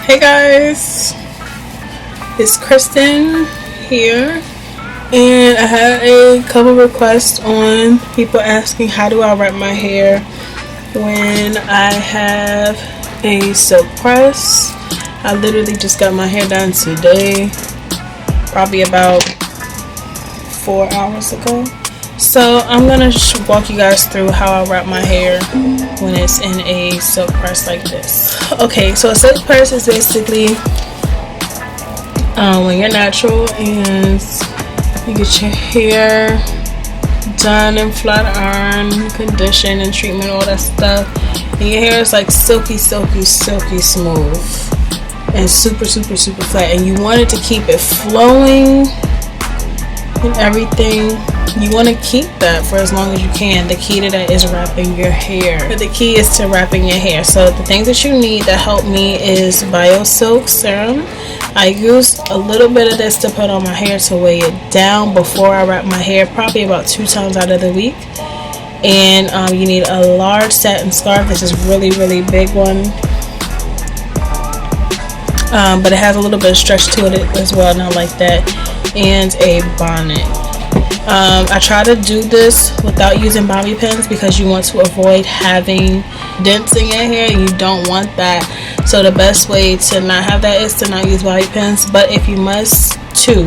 Hey guys, it's Kristen here, and I had a couple requests on people asking how do I wrap my hair when I have a silk press. I literally just got my hair done today, probably about 4 hours ago. So I'm gonna walk you guys through how I wrap my hair when it's in a silk press like this. Okay, so a silk press is basically when you're natural and you get your hair done and flat iron, condition and treatment, all that stuff, and your hair is like silky smooth and super flat, and you want it to keep it flowing and everything. You want to keep that for as long as you can. The key to that is wrapping your hair. But the key is to wrapping your hair. So the things that you need to help me is BioSilk Serum. I use a little bit of this to put on my hair to weigh it down before I wrap my hair, probably about 2 times out of the week. And you need a large satin scarf. This is really big one. But it has a little bit of stretch to it as well, and I like that. And a bonnet. I try to do this without using bobby pins because you want to avoid having dents in your hair. You don't want that. So the best way to not have that is to not use bobby pins. But if you must, two.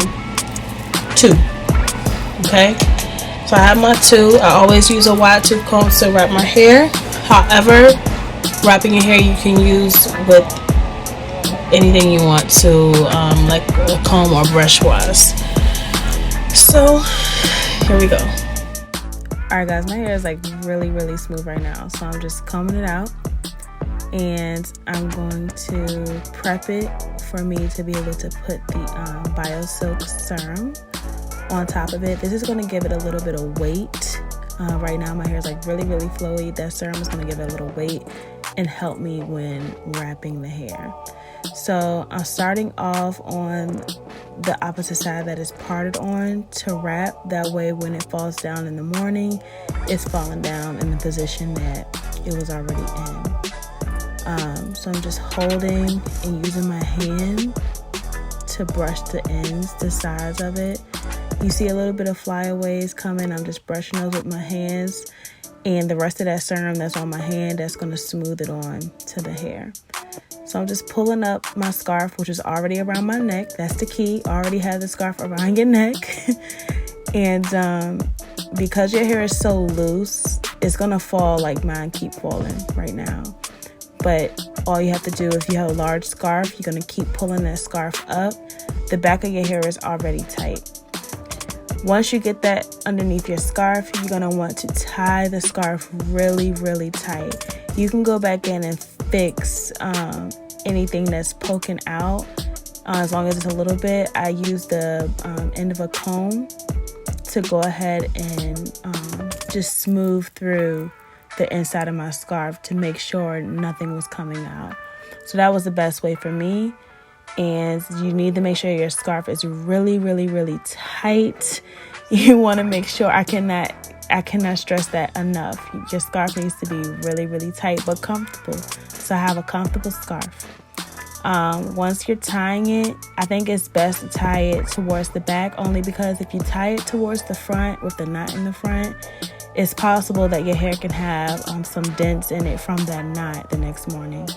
Okay. So I have my 2. I always use a wide tooth comb to wrap my hair. However, wrapping your hair you can use with anything you want to, like a comb or brush wise. So here we go. Alright guys, my hair is like really smooth right now, so I'm just combing it out and I'm going to prep it for me to be able to put the BioSilk Serum on top of it. This is going to give it a little bit of weight. Right now my hair is like really flowy. That serum is going to give it a little weight and help me when wrapping the hair. So I'm starting off on the opposite side that is parted on to wrap. That way when it falls down in the morning, it's falling down in the position that it was already in. So I'm just holding and using my hand to brush the ends, the sides of it. You see a little bit of flyaways coming. I'm just brushing those with my hands, and the rest of that serum that's on my hand, that's going to smooth it on to the hair. So I'm just pulling up my scarf, which is already around my neck. That's the key. Already have the scarf around your neck. And because your hair is so loose, it's going to fall like mine keep falling right now. But all you have to do, if you have a large scarf, you're going to keep pulling that scarf up. The back of your hair is already tight. Once you get that underneath your scarf, you're going to want to tie the scarf really tight. You can go back in and fix anything that's poking out as long as it's a little bit. I use the end of a comb to go ahead and just smooth through the inside of my scarf to make sure nothing was coming out. So that was the best way for me. And you need to make sure your scarf is really tight. You want to make sure, I cannot stress that enough. Your scarf needs to be really tight but comfortable. So I have a comfortable scarf. Once you're tying it, I think it's best to tie it towards the back, only because if you tie it towards the front with the knot in the front, it's possible that your hair can have some dents in it from that knot the next morning.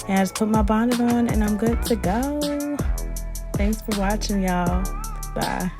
And I just put my bonnet on and I'm good to go. Thanks for watching, y'all. Bye.